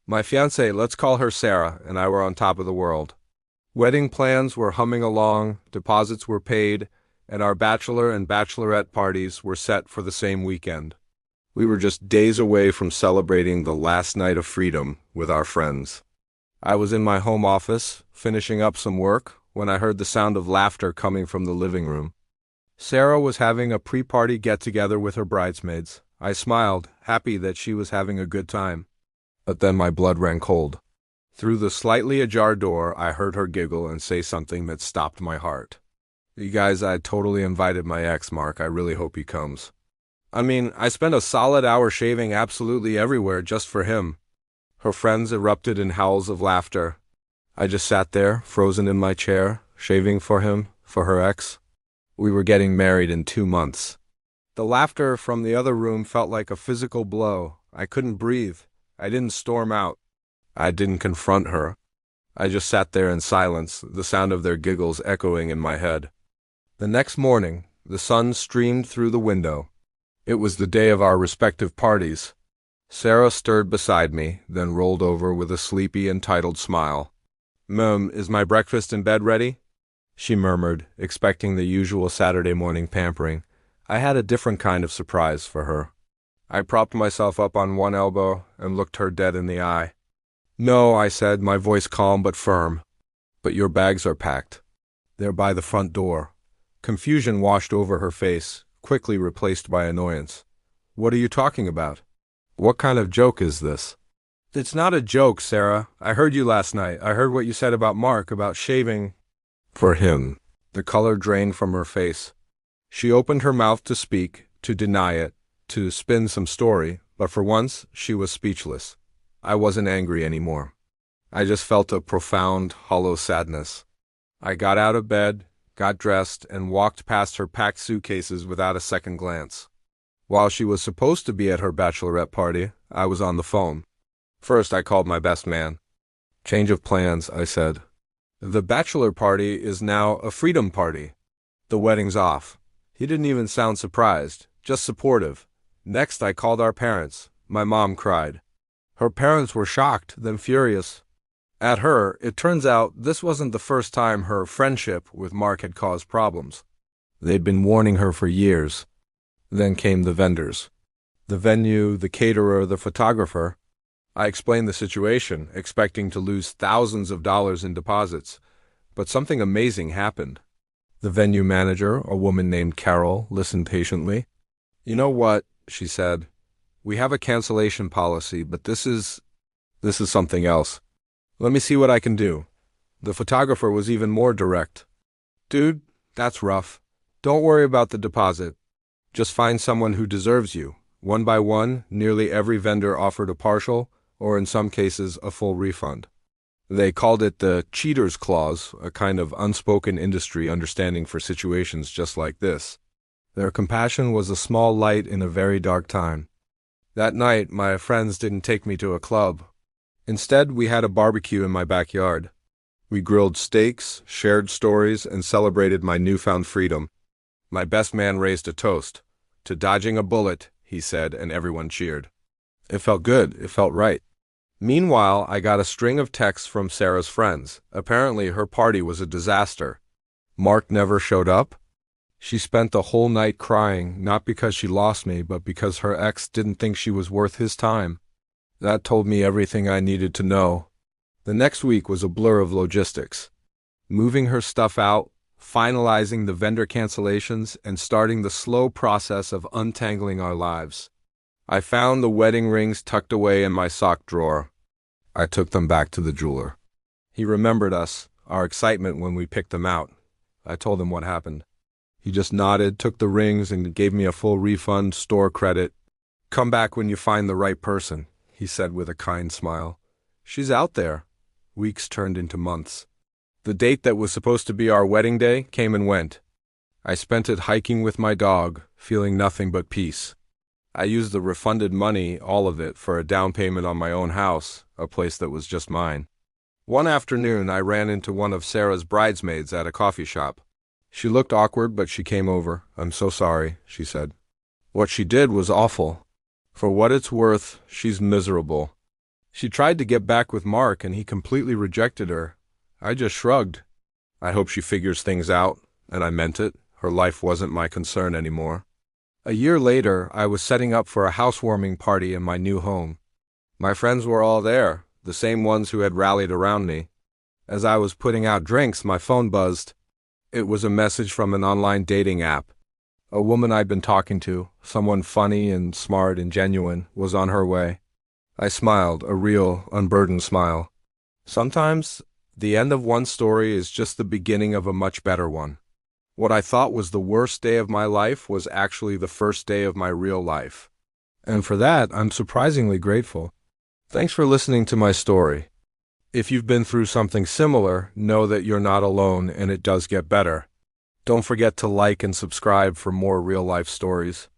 My fiancée, let's call her Sarah, and I were on top of the world. Wedding plans were humming along, deposits were paid, and our bachelor and bachelorette parties were set for the same weekend. We were just days away from celebrating the last night of freedom with our friends. I was in my home office, finishing up some work, when I heard the sound of laughter coming from the living room. Sarah was having a pre-party get-together with her bridesmaids. I smiled, happy that she was having a good time. But then my blood ran cold. Through the slightly ajar door, I heard her giggle and say something that stopped my heart. You guys, I totally invited my ex, Mark. I really hope he comes. I spent a solid hour shaving absolutely everywhere just for him. Her friends erupted in howls of laughter. I just sat there, frozen in my chair, shaving for him, for her ex. We were getting married in 2 months. The laughter from the other room felt like a physical blow. I couldn't breathe. I didn't storm out. I didn't confront her. I just sat there in silence, the sound of their giggles echoing in my head. The next morning, the sun streamed through the window. It was the day of our respective parties. Sarah stirred beside me, then rolled over with a sleepy, entitled smile. Is my breakfast in bed ready?" she murmured, expecting the usual Saturday morning pampering. I had a different kind of surprise for her. I propped myself up on one elbow and looked her dead in the eye. "No," I said, my voice calm but firm. "But your bags are packed. They're by the front door." Confusion washed over her face, quickly replaced by annoyance. "What are you talking about? What kind of joke is this?" "It's not a joke, Sarah. I heard you last night. I heard what you said about Mark, about shaving." "For him." The color drained from her face. She opened her mouth to speak, to deny it, to spin some story, but for once she was speechless. I wasn't angry anymore. I just felt a profound, hollow sadness. I got out of bed, got dressed, and walked past her packed suitcases without a second glance. While she was supposed to be at her bachelorette party, I was on the phone. First, I called my best man. "Change of plans," I said. "The bachelor party is now a freedom party. The wedding's off." He didn't even sound surprised, just supportive. Next, I called our parents. My mom cried. Her parents were shocked, then furious. At her, it turns out this wasn't the first time her friendship with Mark had caused problems. They'd been warning her for years. Then came the vendors. The venue, the caterer, the photographer. I explained the situation, expecting to lose thousands of dollars in deposits. But something amazing happened. The venue manager, a woman named Carol, listened patiently. "You know what?" she said. "We have a cancellation policy, but this is something else. Let me see what I can do." The photographer was even more direct. "Dude, that's rough. Don't worry about the deposit. Just find someone who deserves you." One by one, nearly every vendor offered a partial, or in some cases, a full refund. They called it the cheater's clause, a kind of unspoken industry understanding for situations just like this. Their compassion was a small light in a very dark time. That night, my friends didn't take me to a club. Instead, we had a barbecue in my backyard. We grilled steaks, shared stories, and celebrated my newfound freedom. My best man raised a toast. "To dodging a bullet," he said, and everyone cheered. It felt good. It felt right. Meanwhile, I got a string of texts from Sarah's friends. Apparently, her party was a disaster. Mark never showed up. She spent the whole night crying, not because she lost me, but because her ex didn't think she was worth his time. That told me everything I needed to know. The next week was a blur of logistics. Moving her stuff out, finalizing the vendor cancellations, and starting the slow process of untangling our lives. I found the wedding rings tucked away in my sock drawer. I took them back to the jeweler. He remembered us, our excitement when we picked them out. I told him what happened. He just nodded, took the rings, and gave me a full refund, store credit. "Come back when you find the right person," he said with a kind smile. "She's out there." Weeks turned into months. The date that was supposed to be our wedding day came and went. I spent it hiking with my dog, feeling nothing but peace. I used the refunded money, all of it, for a down payment on my own house, a place that was just mine. One afternoon, I ran into one of Sarah's bridesmaids at a coffee shop. She looked awkward, but she came over. "I'm so sorry," she said. "What she did was awful. For what it's worth, she's miserable. She tried to get back with Mark and he completely rejected her. I just shrugged. I hope she figures things out, and I meant it. Her life wasn't my concern anymore. A year later, I was setting up for a housewarming party in my new home. My friends were all there, the same ones who had rallied around me. As I was putting out drinks, my phone buzzed. It was a message from an online dating app. A woman I'd been talking to, someone funny and smart and genuine, was on her way. I smiled, a real, unburdened smile. Sometimes, the end of one story is just the beginning of a much better one. What I thought was the worst day of my life was actually the first day of my real life. And for that, I'm surprisingly grateful. Thanks for listening to my story. If you've been through something similar, know that you're not alone and it does get better. Don't forget to like and subscribe for more real-life stories.